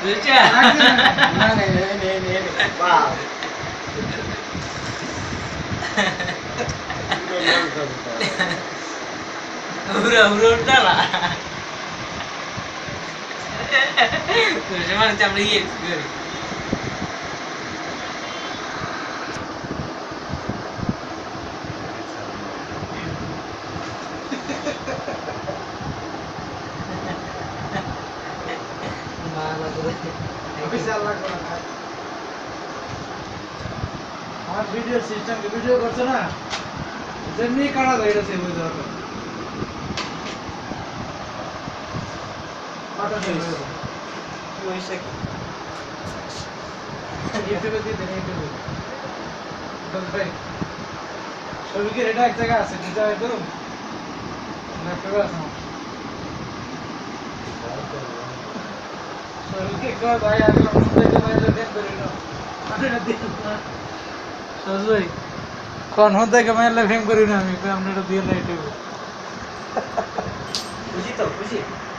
বুঝছো না নে বাহ উড়ো উড়ো উঠালা বুঝছো মানে আমরা ইয়ে করি অফিসিয়াল লাগবে না আমার ভিডিও সিস্টেম ভিডিও করছে না যেমনি কাটা যায় এটা সেভ হয়ে যাবে কাটা সেভ হয়ে যাবে কি হইছে কি ইউটিউবে দিয়ে দেন ইউটিউবে তো ভাই ছবি কি এটা এক জায়গা আছে দুটো একদম ল্যাপটপে আছে ছবি কি কয় ভাই আগে অন্য থেকে ভাই দেন করে না আরে দিন না সজই কোন হতে কে মেলে ফেম করি না আমি আপনারা দিয়ে না ইউটিউবে খুশি তো খুশি